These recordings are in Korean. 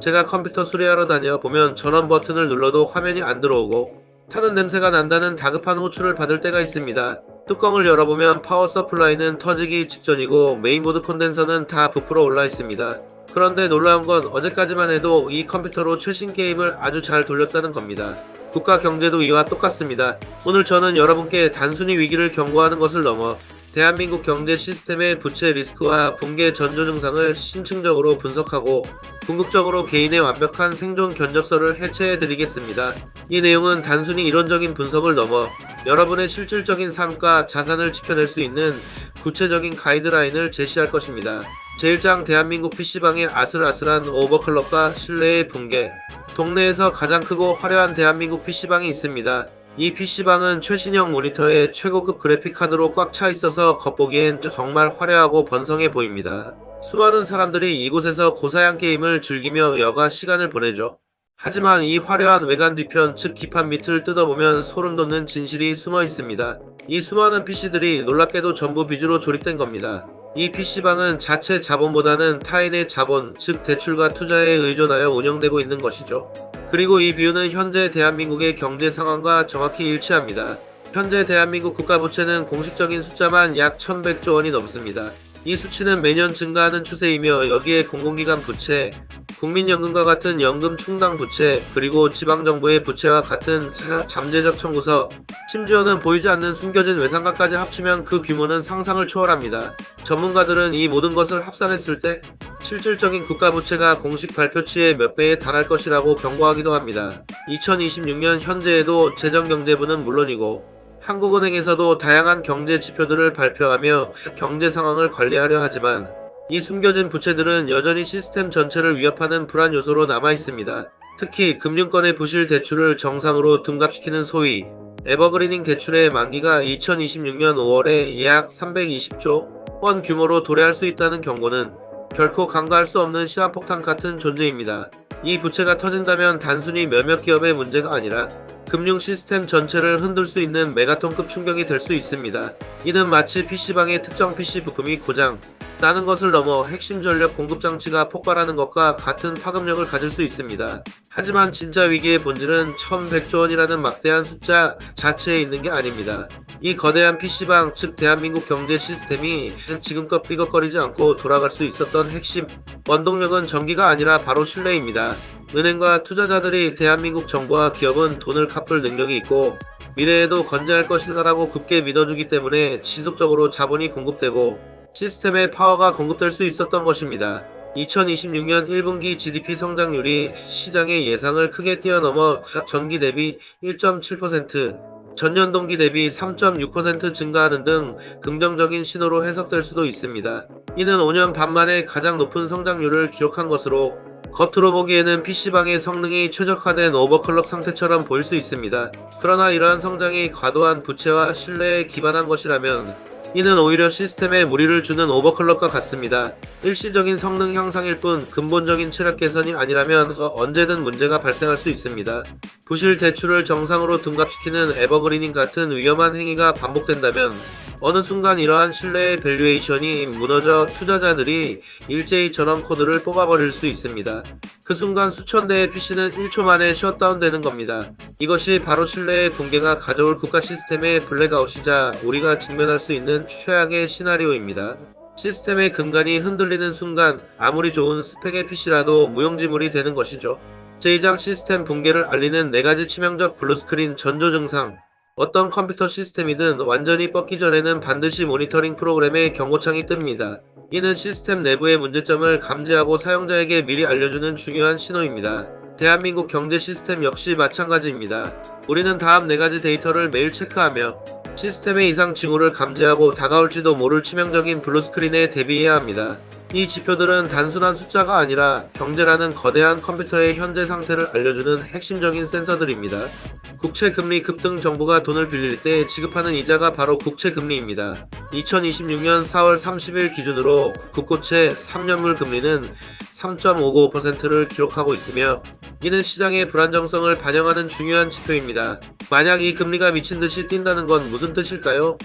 제가 컴퓨터 수리하러 다녀보면 전원 버튼을 눌러도 화면이 안 들어오고 타는 냄새가 난다는 다급한 호출을 받을 때가 있습니다. 뚜껑을 열어보면 파워 서플라이는 터지기 직전이고 메인보드 콘덴서는 다 부풀어 올라 있습니다. 그런데 놀라운 건 어제까지만 해도 이 컴퓨터로 최신 게임을 아주 잘 돌렸다는 겁니다. 국가 경제도 이와 똑같습니다. 오늘 저는 여러분께 단순히 위기를 경고하는 것을 넘어 대한민국 경제 시스템의 부채 리스크와 붕괴 전조 증상을 심층적으로 분석하고 궁극적으로 개인의 완벽한 생존 견적서를 해체해 드리겠습니다. 이 내용은 단순히 이론적인 분석을 넘어 여러분의 실질적인 삶과 자산을 지켜낼 수 있는 구체적인 가이드라인을 제시할 것입니다. 제1장 대한민국 PC방의 아슬아슬한 오버클럭과 신뢰의 붕괴. 동네에서 가장 크고 화려한 대한민국 PC방이 있습니다. 이 PC방은 최신형 모니터에 최고급 그래픽카드로 꽉 차 있어서 겉보기엔 정말 화려하고 번성해 보입니다. 수많은 사람들이 이곳에서 고사양 게임을 즐기며 여가 시간을 보내죠. 하지만 이 화려한 외관 뒤편 즉 기판 밑을 뜯어보면 소름돋는 진실이 숨어 있습니다. 이 수많은 PC들이 놀랍게도 전부 빚으로 조립된 겁니다. 이 PC방은 자체 자본보다는 타인의 자본, 즉 대출과 투자에 의존하여 운영되고 있는 것이죠. 그리고 이 비율은 현재 대한민국의 경제 상황과 정확히 일치합니다. 현재 대한민국 국가부채는 공식적인 숫자만 약 1100조 원이 넘습니다. 이 수치는 매년 증가하는 추세이며 여기에 공공기관 부채, 국민연금과 같은 연금 충당 부채, 그리고 지방정부의 부채와 같은 잠재적 청구서, 심지어는 보이지 않는 숨겨진 외상가까지 합치면 그 규모는 상상을 초월합니다. 전문가들은 이 모든 것을 합산했을 때 실질적인 국가부채가 공식 발표치의 몇 배에 달할 것이라고 경고하기도 합니다. 2026년 현재에도 재정경제부는 물론이고 한국은행에서도 다양한 경제 지표들을 발표하며 경제 상황을 관리하려 하지만 이 숨겨진 부채들은 여전히 시스템 전체를 위협하는 불안 요소로 남아 있습니다. 특히 금융권의 부실 대출을 정상으로 둔갑시키는 소위 에버그리닝 대출의 만기가 2026년 5월에 약 320조 원 규모로 도래할 수 있다는 경고는 결코 간과할 수 없는 시한폭탄 같은 존재입니다. 이 부채가 터진다면 단순히 몇몇 기업의 문제가 아니라 금융 시스템 전체를 흔들 수 있는 메가톤급 충격이 될 수 있습니다. 이는 마치 PC방의 특정 PC 부품이 고장 나는 것을 넘어 핵심 전력 공급 장치가 폭발하는 것과 같은 파급력을 가질 수 있습니다. 하지만 진짜 위기의 본질은 1100조 원이라는 막대한 숫자 자체에 있는 게 아닙니다. 이 거대한 PC방, 즉 대한민국 경제 시스템이 지금껏 삐걱거리지 않고 돌아갈 수 있었던 핵심 원동력은 전기가 아니라 바로 신뢰입니다. 은행과 투자자들이 대한민국 정부와 기업은 돈을 갚을 능력이 있고 미래에도 건재할 것이라고 굳게 믿어주기 때문에 지속적으로 자본이 공급되고 시스템의 파워가 공급될 수 있었던 것입니다. 2026년 1분기 GDP 성장률이 시장의 예상을 크게 뛰어넘어 전기 대비 1.7%, 전년 동기 대비 3.6% 증가하는 등 긍정적인 신호로 해석될 수도 있습니다. 이는 5년 반 만에 가장 높은 성장률을 기록한 것으로 겉으로 보기에는 PC방의 성능이 최적화된 오버클럭 상태처럼 보일 수 있습니다. 그러나 이러한 성장이 과도한 부채와 신뢰에 기반한 것이라면 이는 오히려 시스템에 무리를 주는 오버클럭과 같습니다. 일시적인 성능 향상일 뿐 근본적인 체력 개선이 아니라면 언제든 문제가 발생할 수 있습니다. 부실 대출을 정상으로 둔갑시키는 에버그리닝 같은 위험한 행위가 반복된다면 어느 순간 이러한 신뢰의 밸류에이션이 무너져 투자자들이 일제히 전원 코드를 뽑아버릴 수 있습니다. 그 순간 수천 대의 PC는 1초 만에 셧다운되는 겁니다. 이것이 바로 신뢰의 붕괴가 가져올 국가 시스템의 블랙아웃이자 우리가 직면할 수 있는 최악의 시나리오입니다. 시스템의 근간이 흔들리는 순간 아무리 좋은 스펙의 PC라도 무용지물이 되는 것이죠. 제2장 시스템 붕괴를 알리는 4가지 치명적 블루스크린 전조 증상. 어떤 컴퓨터 시스템이든 완전히 뻗기 전에는 반드시 모니터링 프로그램에 경고창이 뜹니다. 이는 시스템 내부의 문제점을 감지하고 사용자에게 미리 알려주는 중요한 신호입니다. 대한민국 경제 시스템 역시 마찬가지입니다. 우리는 다음 4가지 데이터를 매일 체크하며 시스템의 이상 징후를 감지하고 다가올지도 모를 치명적인 블루스크린에 대비해야 합니다. 이 지표들은 단순한 숫자가 아니라 경제라는 거대한 컴퓨터의 현재 상태를 알려주는 핵심적인 센서들입니다. 국채금리 급등 정부가 돈을 빌릴 때 지급하는 이자가 바로 국채금리입니다. 2026년 4월 30일 기준으로 국고채 3년물 금리는 3.55%를 기록하고 있으며 이는 시장의 불안정성을 반영하는 중요한 지표입니다. 만약 이 금리가 미친듯이 뛴다는 건 무슨 뜻일까요?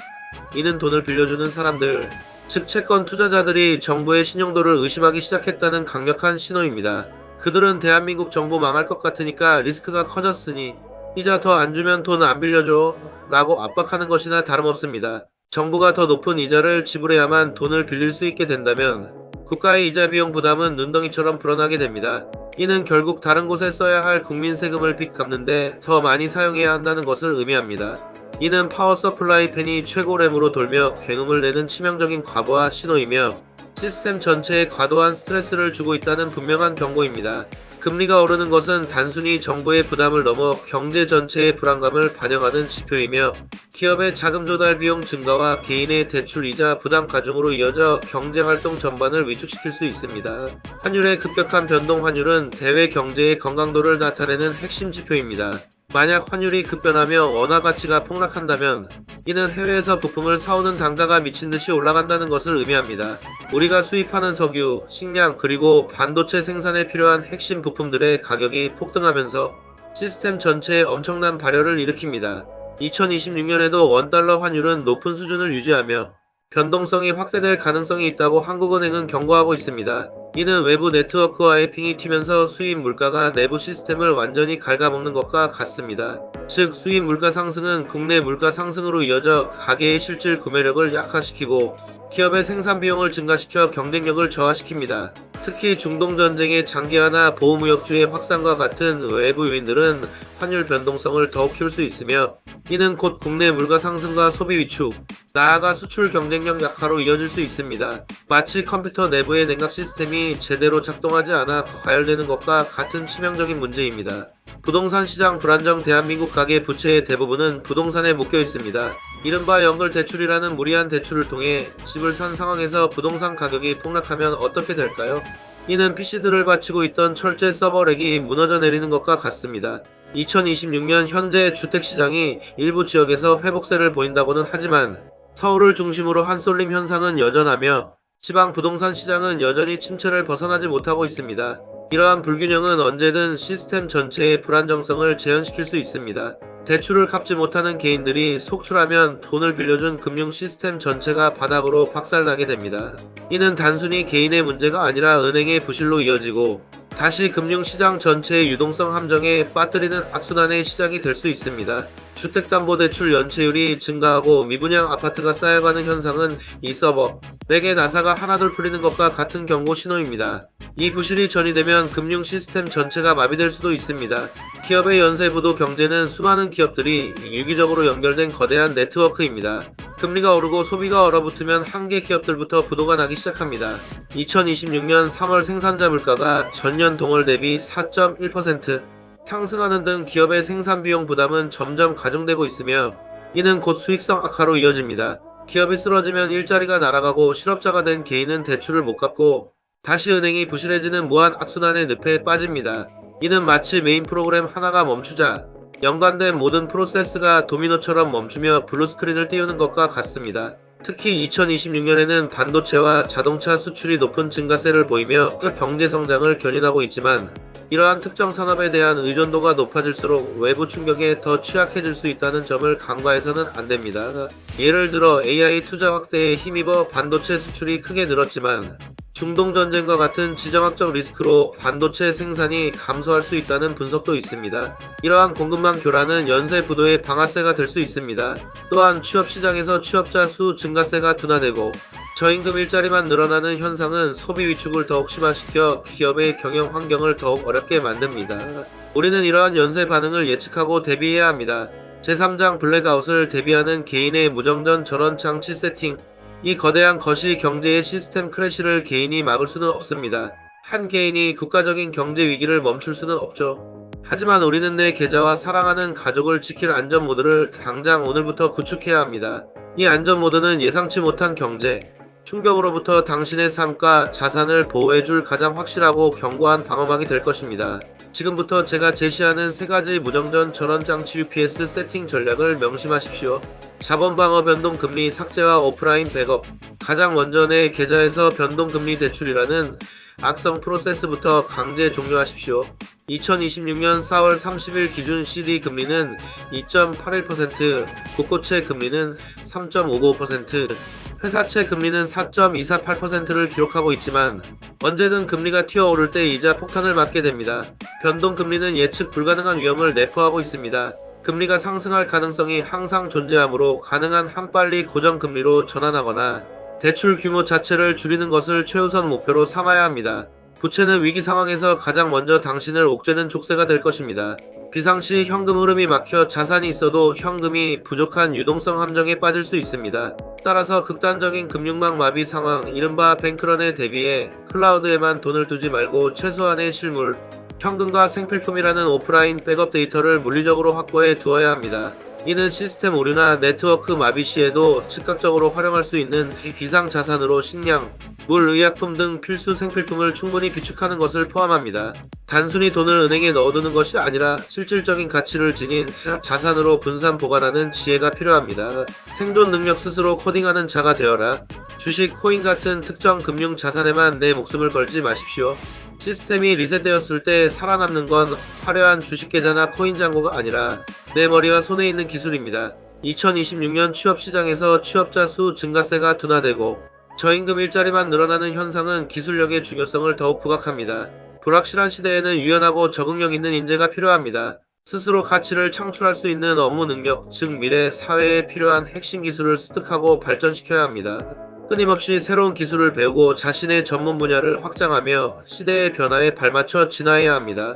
이는 돈을 빌려주는 사람들, 즉 채권 투자자들이 정부의 신용도를 의심하기 시작했다는 강력한 신호입니다. 그들은 대한민국 정부 망할 것 같으니까 리스크가 커졌으니 이자 더 안 주면 돈 안 빌려줘 라고 압박하는 것이나 다름없습니다. 정부가 더 높은 이자를 지불해야만 돈을 빌릴 수 있게 된다면 국가의 이자 비용 부담은 눈덩이처럼 불어나게 됩니다. 이는 결국 다른 곳에 써야 할 국민 세금을 빚 갚는데 더 많이 사용해야 한다는 것을 의미합니다. 이는 파워 서플라이 팬이 최고램으로 돌며 굉음을 내는 치명적인 과부하 신호이며 시스템 전체에 과도한 스트레스를 주고 있다는 분명한 경고입니다. 금리가 오르는 것은 단순히 정부의 부담을 넘어 경제 전체의 불안감을 반영하는 지표이며 기업의 자금 조달 비용 증가와 개인의 대출 이자 부담 가중으로 이어져 경제활동 전반을 위축시킬 수 있습니다. 환율의 급격한 변동 환율은 대외 경제의 건강도를 나타내는 핵심 지표입니다. 만약 환율이 급변하며 원화 가치가 폭락한다면 이는 해외에서 부품을 사오는 단가가 미친듯이 올라간다는 것을 의미합니다. 우리가 수입하는 석유, 식량 그리고 반도체 생산에 필요한 핵심 부품들의 가격이 폭등하면서 시스템 전체에 엄청난 발열을 일으킵니다. 2026년에도 원달러 환율은 높은 수준을 유지하며 변동성이 확대될 가능성이 있다고 한국은행은 경고하고 있습니다. 이는 외부 네트워크와의 핑이 튀면서 수입 물가가 내부 시스템을 완전히 갉아먹는 것과 같습니다. 즉 수입 물가 상승은 국내 물가 상승으로 이어져 가계의 실질 구매력을 약화시키고 기업의 생산 비용을 증가시켜 경쟁력을 저하시킵니다. 특히 중동 전쟁의 장기화나 보호무역주의 확산과 같은 외부 요인들은 환율 변동성을 더욱 키울 수 있으며 이는 곧 국내 물가 상승과 소비 위축, 나아가 수출 경쟁력 약화로 이어질 수 있습니다. 마치 컴퓨터 내부의 냉각 시스템이 제대로 작동하지 않아 과열되는 것과 같은 치명적인 문제입니다. 부동산 시장 불안정. 대한민국 가계 부채의 대부분은 부동산에 묶여 있습니다. 이른바 연결 대출이라는 무리한 대출을 통해 집을 산 상황에서 부동산 가격이 폭락하면 어떻게 될까요? 이는 PC들을 바치고 있던 철제 서버렉이 무너져 내리는 것과 같습니다. 2026년 현재 주택시장이 일부 지역에서 회복세를 보인다고는 하지만 서울을 중심으로 한쏠림 현상은 여전하며 지방 부동산 시장은 여전히 침체를 벗어나지 못하고 있습니다. 이러한 불균형은 언제든 시스템 전체의 불안정성을 재현시킬 수 있습니다. 대출을 갚지 못하는 개인들이 속출하면 돈을 빌려준 금융 시스템 전체가 바닥으로 박살나게 됩니다. 이는 단순히 개인의 문제가 아니라 은행의 부실로 이어지고 다시 금융시장 전체의 유동성 함정에 빠뜨리는 악순환의 시작이 될 수 있습니다. 주택담보대출 연체율이 증가하고 미분양 아파트가 쌓여가는 현상은 이 서버렉의 나사가 하나둘 풀리는 것과 같은 경고 신호입니다. 이 부실이 전이되면 금융 시스템 전체가 마비될 수도 있습니다. 기업의 연쇄부도 경제는 수많은 기업들이 유기적으로 연결된 거대한 네트워크입니다. 금리가 오르고 소비가 얼어붙으면 한계 기업들부터 부도가 나기 시작합니다. 2026년 3월 생산자 물가가 전년 동월 대비 4.1% 상승하는 등 기업의 생산 비용 부담은 점점 가중되고 있으며 이는 곧 수익성 악화로 이어집니다. 기업이 쓰러지면 일자리가 날아가고 실업자가 된 개인은 대출을 못 갚고 다시 은행이 부실해지는 무한 악순환의 늪에 빠집니다. 이는 마치 메인 프로그램 하나가 멈추자 연관된 모든 프로세스가 도미노처럼 멈추며 블루스크린을 띄우는 것과 같습니다. 특히 2026년에는 반도체와 자동차 수출이 높은 증가세를 보이며 경제 성장을 견인하고 있지만 이러한 특정 산업에 대한 의존도가 높아질수록 외부 충격에 더 취약해질 수 있다는 점을 간과해서는 안 됩니다. 예를 들어 AI 투자 확대에 힘입어 반도체 수출이 크게 늘었지만 중동 전쟁과 같은 지정학적 리스크로 반도체 생산이 감소할 수 있다는 분석도 있습니다. 이러한 공급망 교란은 연쇄 부도의 방아쇠가 될 수 있습니다. 또한 취업시장에서 취업자 수 증가세가 둔화되고 저임금 일자리만 늘어나는 현상은 소비 위축을 더욱 심화시켜 기업의 경영 환경을 더욱 어렵게 만듭니다. 우리는 이러한 연쇄 반응을 예측하고 대비해야 합니다. 제3장 블랙아웃을 대비하는 개인의 무정전 전원 장치 세팅. 이 거대한 거시 경제의 시스템 크래시를 개인이 막을 수는 없습니다. 한 개인이 국가적인 경제 위기를 멈출 수는 없죠. 하지만 우리는 내 계좌와 사랑하는 가족을 지킬 안전 모드를 당장 오늘부터 구축해야 합니다. 이 안전 모드는 예상치 못한 경제 충격으로부터 당신의 삶과 자산을 보호해줄 가장 확실하고 견고한 방어막이 될 것입니다. 지금부터 제가 제시하는 3가지 무정전 전원장치 UPS 세팅 전략을 명심하십시오. 자본방어 변동금리 삭제와 오프라인 백업. 가장 먼저 내 계좌에서 변동금리 대출이라는 악성 프로세스부터 강제 종료하십시오. 2026년 4월 30일 기준 CD 금리는 2.81%, 국고채 금리는 3.55%, 회사채 금리는 4.248%를 기록하고 있지만 언제든 금리가 튀어오를 때 이자 폭탄을 맞게 됩니다. 변동금리는 예측 불가능한 위험을 내포하고 있습니다. 금리가 상승할 가능성이 항상 존재하므로 가능한 한 빨리 고정금리로 전환하거나 대출 규모 자체를 줄이는 것을 최우선 목표로 삼아야 합니다. 부채는 위기 상황에서 가장 먼저 당신을 옥죄는 족쇄가 될 것입니다. 비상시 현금 흐름이 막혀 자산이 있어도 현금이 부족한 유동성 함정에 빠질 수 있습니다. 따라서 극단적인 금융망 마비 상황, 이른바 뱅크런에 대비해 클라우드에만 돈을 두지 말고 최소한의 실물, 현금과 생필품이라는 오프라인 백업 데이터를 물리적으로 확보해 두어야 합니다. 이는 시스템 오류나 네트워크 마비 시에도 즉각적으로 활용할 수 있는 비상자산으로 식량, 물, 의약품 등 필수 생필품을 충분히 비축하는 것을 포함합니다. 단순히 돈을 은행에 넣어두는 것이 아니라 실질적인 가치를 지닌 자산으로 분산 보관하는 지혜가 필요합니다. 생존 능력 스스로 코딩하는 자가 되어라. 주식, 코인 같은 특정 금융 자산에만 내 목숨을 걸지 마십시오. 시스템이 리셋되었을 때 살아남는 건 화려한 주식 계좌나 코인 잔고가 아니라 내 머리와 손에 있는 기술입니다. 2026년 취업시장에서 취업자 수 증가세가 둔화되고 저임금 일자리만 늘어나는 현상은 기술력의 중요성을 더욱 부각합니다. 불확실한 시대에는 유연하고 적응력 있는 인재가 필요합니다. 스스로 가치를 창출할 수 있는 업무 능력, 즉 미래 사회에 필요한 핵심 기술을 습득하고 발전시켜야 합니다. 끊임없이 새로운 기술을 배우고 자신의 전문 분야를 확장하며 시대의 변화에 발맞춰 진화해야 합니다.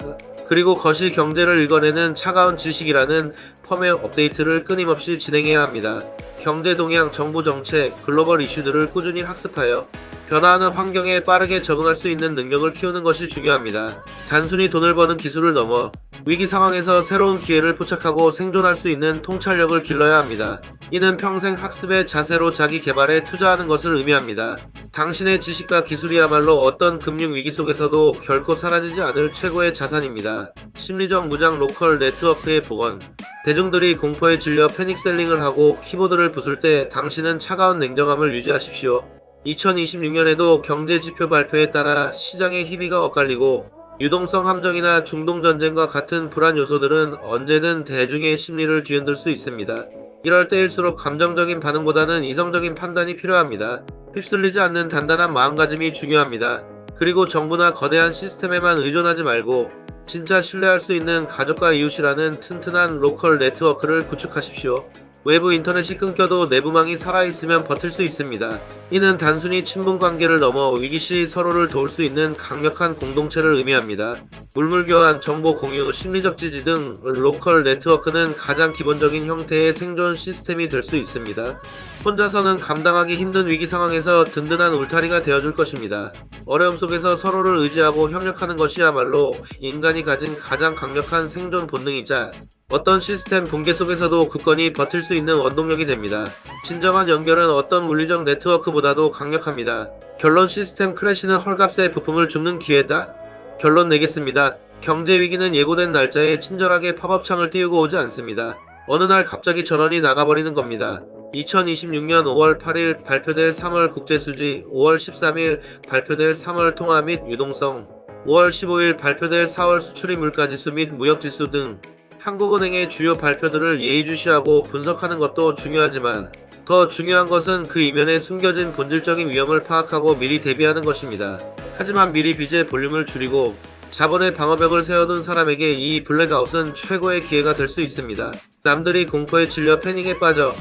그리고 거시 경제를 읽어내는 차가운 지식이라는 펌웨어 업데이트를 끊임없이 진행해야 합니다. 경제 동향, 정부 정책, 글로벌 이슈들을 꾸준히 학습하여 변화하는 환경에 빠르게 적응할 수 있는 능력을 키우는 것이 중요합니다. 단순히 돈을 버는 기술을 넘어 위기 상황에서 새로운 기회를 포착하고 생존할 수 있는 통찰력을 길러야 합니다. 이는 평생 학습의 자세로 자기 개발에 투자하는 것을 의미합니다. 당신의 지식과 기술이야말로 어떤 금융 위기 속에서도 결코 사라지지 않을 최고의 자산입니다. 심리적 무장 로컬 네트워크의 복원. 대중들이 공포에 질려 패닉셀링을 하고 키보드를 부술 때 당신은 차가운 냉정함을 유지하십시오. 2026년에도 경제지표 발표에 따라 시장의 희비가 엇갈리고 유동성 함정이나 중동전쟁과 같은 불안 요소들은 언제든 대중의 심리를 뒤흔들 수 있습니다. 이럴 때일수록 감정적인 반응보다는 이성적인 판단이 필요합니다. 휩쓸리지 않는 단단한 마음가짐이 중요합니다. 그리고 정부나 거대한 시스템에만 의존하지 말고 진짜 신뢰할 수 있는 가족과 이웃이라는 튼튼한 로컬 네트워크를 구축하십시오. 외부 인터넷이 끊겨도 내부망이 살아있으면 버틸 수 있습니다. 이는 단순히 친분 관계를 넘어 위기시 서로를 도울 수 있는 강력한 공동체를 의미합니다. 물물교환, 정보 공유, 심리적 지지 등 로컬 네트워크는 가장 기본적인 형태의 생존 시스템이 될 수 있습니다. 혼자서는 감당하기 힘든 위기 상황에서 든든한 울타리가 되어줄 것입니다. 어려움 속에서 서로를 의지하고 협력하는 것이야말로 인간이 가진 가장 강력한 생존 본능이자 어떤 시스템 붕괴 속에서도 굳건히 버틸 수 있는 원동력이 됩니다. 진정한 연결은 어떤 물리적 네트워크보다도 강력합니다. 결론, 시스템 크래시는 헐값에 부품을 줍는 기회다? 결론 내겠습니다. 경제 위기는 예고된 날짜에 친절하게 팝업창을 띄우고 오지 않습니다. 어느 날 갑자기 전원이 나가버리는 겁니다. 2026년 5월 8일 발표될 3월 국제수지, 5월 13일 발표될 3월 통화 및 유동성, 5월 15일 발표될 4월 수출입 물가지수 및 무역지수 등 한국은행의 주요 발표들을 예의주시하고 분석하는 것도 중요하지만 더 중요한 것은 그 이면에 숨겨진 본질적인 위험을 파악하고 미리 대비하는 것입니다. 하지만 미리 빚의 볼륨을 줄이고 자본의 방어벽을 세워둔 사람에게 이 블랙아웃은 최고의 기회가 될 수 있습니다. 남들이 공포에 질려 패닉에 빠져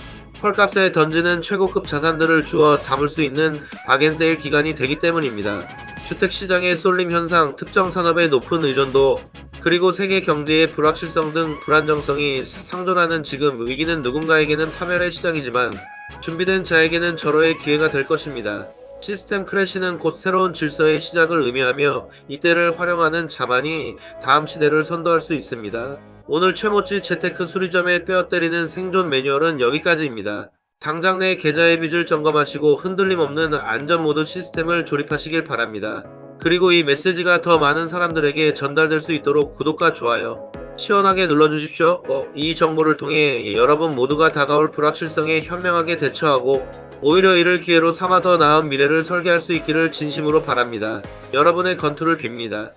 헐값에 던지는 최고급 자산들을 주워 담을 수 있는 박앤세일 기간이 되기 때문입니다. 주택시장의 쏠림 현상, 특정 산업의 높은 의존도, 그리고 세계 경제의 불확실성 등 불안정성이 상존하는 지금 위기는 누군가에게는 파멸의 시작이지만 준비된 자에게는 절호의 기회가 될 것입니다. 시스템 크래시는 곧 새로운 질서의 시작을 의미하며 이때를 활용하는 자만이 다음 시대를 선도할 수 있습니다. 오늘 최모찌 재테크 수리점에 뼈때리는 생존 매뉴얼은 여기까지입니다. 당장 내 계좌의 빚을 점검하시고 흔들림 없는 안전모드 시스템을 조립하시길 바랍니다. 그리고 이 메시지가 더 많은 사람들에게 전달될 수 있도록 구독과 좋아요 시원하게 눌러주십시오. 이 정보를 통해 여러분 모두가 다가올 불확실성에 현명하게 대처하고 오히려 이를 기회로 삼아 더 나은 미래를 설계할 수 있기를 진심으로 바랍니다. 여러분의 건투를 빕니다.